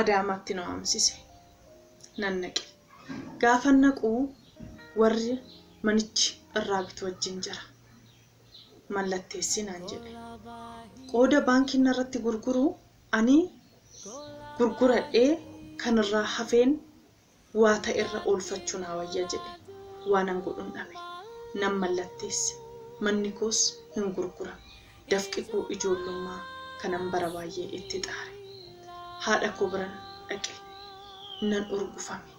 Adaamaatti nu amsise. Nan naqe. Gaafa naquu warri manichi irraa bitu wajjin jira. Mallatteessi naan jedhe. Qooda baankiin irratti gurguru ani gurguradhee kan irraa hafeen waa ta'e irra oolfachuu naa wayya jedhe. Waanan godhun dhabe. Nan mallatteesse. Manni koos hin gurgura. Dafqi koo ijoollummaa kanan bara baay'ee itti xaare. Haadha koo biran dhaqe. Nan urgufame.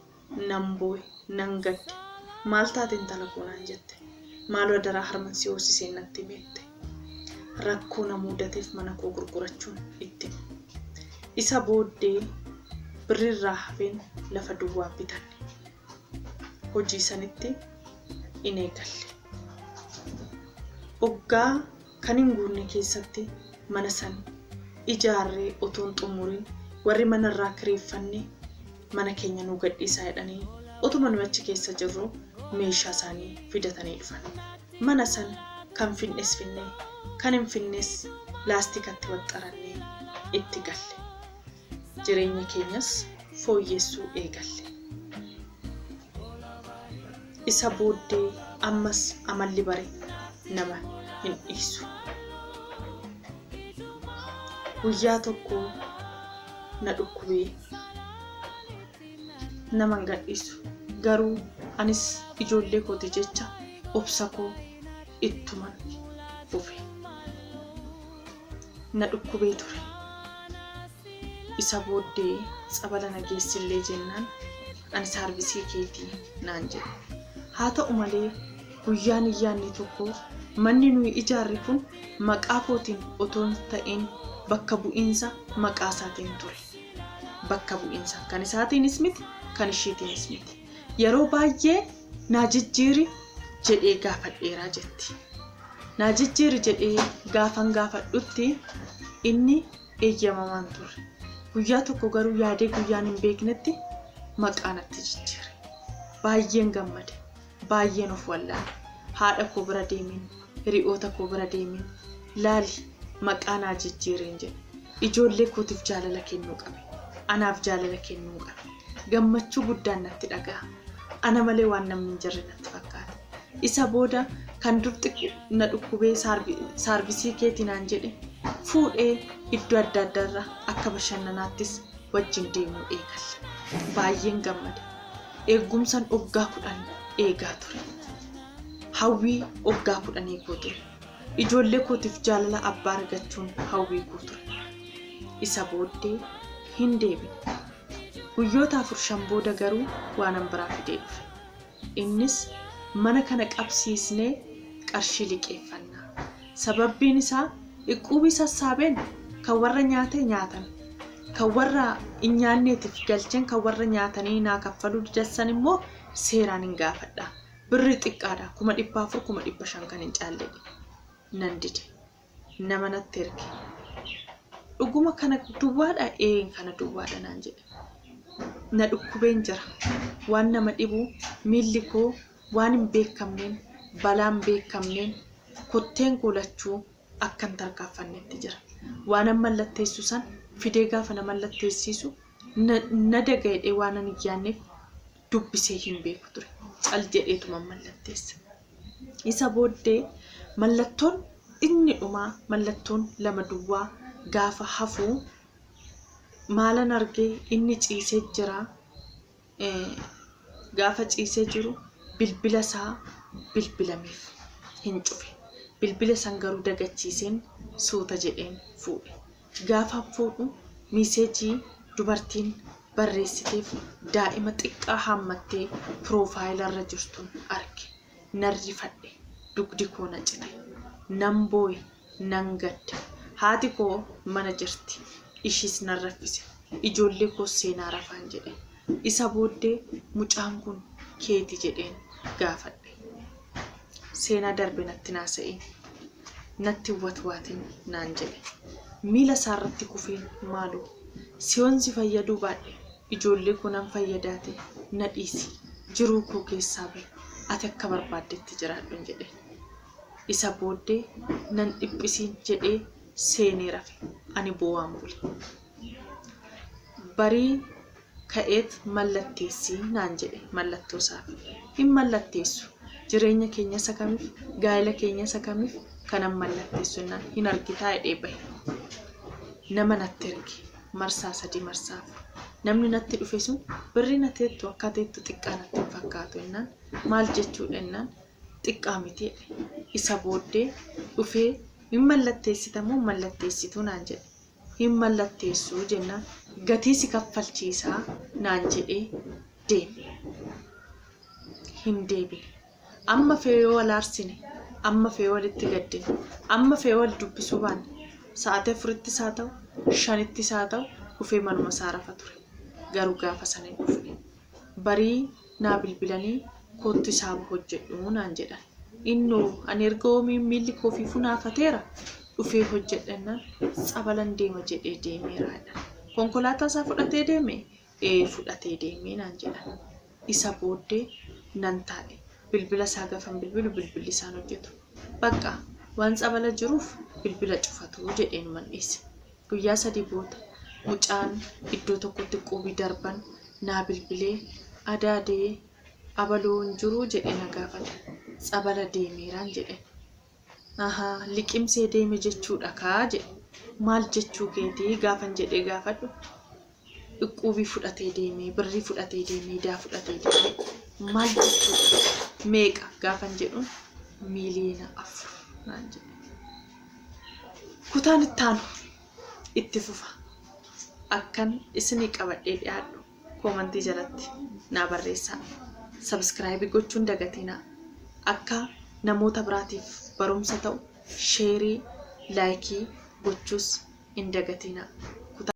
Nan boo'e. Nan gadde. Maal taate intala koo naan jette. Maaloo daraa harman si hoosisee natti beekte. Rakkoo na mudateef mana koo gurgurachuun itti. Isa booddee birrirraa hafeen lafa duwwaa bitanne. Hojii sanitti in eegalle. Oggaa kan hin guunne keessatti mana san ijaarree otoon xumuriin warri manarraa kireeffanne mana keenya nu gadhiisaa jedhanii otuma nu achi keessa jirru meeshaa isaanii fidatanii dhufan. Mana san kan finnes finne kan hin finnes laastikatti waxxarannee itti galle. Jireenya keenyas fooyyessuu eegalle. Isa booddee ammas amalli bare nama hin dhiisu. Guyyaa tokko na dhukkubee nama hin gadhiisu. Garuu anis ijoollee kooti jecha obsa koo ittuman fufe. Na dhukkubee ture. Isa booddee tsabala na geessillee jennaan ani saarvisii keetii naan jedhe. Haa ta'u malee guyyaan iyyaanni tokko manni nuyi ijaarre kun maqaa kootiin otoon ta'een bakka bu'iinsa maqaa isaatiin ture. Bakka bu'iinsa kan isaatiinis miti kan isheetiinis miti. Yeroo baay'ee naa jijjiiri jedhee gaafadheeraa jetti. Naa jijjiiri jedhee gaafan gaafadhutti inni eeyyamamaan ture. Guyyaa tokko garuu yaadee guyyaan hin beeknetti maqaa natti jijjiire. Baay'een gammade. Baay'een of wallaale. Haadha koo bira deemin, hiriyoota koo bira deemin, laali maqaa naa jijjiireen jedhe. Ijoollee kootiif jaalala kennuu qabe. Anaaf jaalala kennuu qabe. Gammachuu guddaan natti dhaga'a. Ana malee waan namni hin jirre natti fakkaata. Isa booda kan dur na dhukkubee saarvisii keetii naan jedhe fuudhee iddoo adda addaarra akka bashannanaattis wajjin deemuu eegalle. Baay'een gammade. Eegumsan waggaa 10 eegaa ture. Hawwii waggaa 10 eeguu ture. Ijoollee kootiif jaalala abbaa argachuun hawwii koo ture. Isa booddee hin deebine. Guyyoota 4 booda garuu waanan biraa fidee dhufe. Innis mana kana qabsiisnee qarshii liqeeffannaa. Sababbiin isaa iquubii sassaabeen kan warra nyaatee nyaatan, kan warra hin nyaanneetiif galcheen kan warra nyaatanii naa kaffaluu didassan immoo seeraan hin gaafadha. Birri xiqqaadha 400 500 kan hin caalledhe. Nan dide. Nama natti erge. Dhuguma kana duwwaadha kana duwwaadha naan jedhe. Na dhukkubeen jira. Waan nama dhibu miilli koo waan hin beekamneen balaan beekamneen kotteen kuulachuu akkan tarkaanfannetti jira. Waan an mallatteessu san fidee gaafa na mallatteessisu na dagayedhee waan an iyyaanneef dubbisee hin beeku ture. Cal jedheetuma mallatteessa. Isa booddee mallattoon inni dhumaa mallattoon 2 duwwaa gaafa hafuu maalan argee inni ciisee jira. Gaafa ciisee jiru bilbila isaa bilbilameef hin cufe. Bilbila san garuu dagachiiseen suuta jedheen fuudhe. Gaafa fuudhu miiseejii dubartiin barreessiteef daa'ima xiqqaa hammattee piroofaayilaa jirtuun arge. Nan rifadhe. Dugdi koo na cite. Nan boo'e. Nan gadde. Haati koo mana jirti. Ishis nan raffise. Ijoollee koo seenaa rafaan jedhe. Isa booddee mucaan kun keeti jedheen gaafadhe. Seenaa darbe natti naasa'ee natti watwaatiin naan jedhe. Miila isaarratti kufeen maaloo siyoon si fayyaduu baadhe ijoollee koo nan fayyadaate na dhiisi jiruu koo keessaa bahe ati akka barbaaddetti jiraadhu jedhe. Isa booddee nan dhiphisiin jedhee seenee rafe. Ani boo'aan bule. barii ka'eet mallatteessii naan jedhe mallattoo isaa hin mallatteessu jireenya keenya isa kamiif gaa'ela keenya isa kamiif kanan mallatteessu naan hin argitaa jedhee bahe nama natti erge marsaa 3 marsaa 4 namni natti dhufe sun birrii natti teettu akka teettu xiqqaa natti hin fakkaatu jennaan maal jechuudha jennaan xiqqaa miti isa booddee dhufee hin mallatteessitamoo mallatteessituu naan jedhe hin mallatteessuu jennaan gatii si kaffalchiisaa naan jedhee deeme hin deebine amma fee wal aarsine amma fee walitti gaddine amma fee wal dubbisuu baanne sa'aatii 4ttis haa ta'u 5ttis haa ta'u dhufee manuma isaa rafa ture garuu gaafa sana hin dhufne barii naa bilbilanii kootti isaa hojjedhu naan jedhan innoo ani erga oomiin miilli koo fi funaafateera dhufee hojjedhannaan Tsabalan deema jedhee deemeeraadha konkolaataa isaa fudhatee deeme fudhatee deemee naan jedhan isa booddee nan taa'e bilbila isaa gafan bilbilu bilbilli isaan hojjetu bakka waan Tsabala jiruuf bilbila cufatu jedheen mandhiise guyyaa 3 booda mucaan iddoo tokkotti qubii darban naa bilbilee adaadee abaloon jiru jedhee na gaafate Tsabala deemeeraan jedhe liqimsee deeme jechuudha kaa jedhe maal jechuu keetii gaafan jedhee gaafadhu qubii fudhatee deemee birrii fudhatee deemee daa fudhatee deemee maal jechuudha meeqa gaafan jedhuun miliyoona 4 naan jedhe kutaan ittaanu itti fufa akkan isinii qabadhee dhiyaadhu koomantii jalatti naa barreessaa subscribe gochuun dagatinaa akka namoota biraatiif barumsa ta'u sheerii laayikii gochuus hin dagatinaa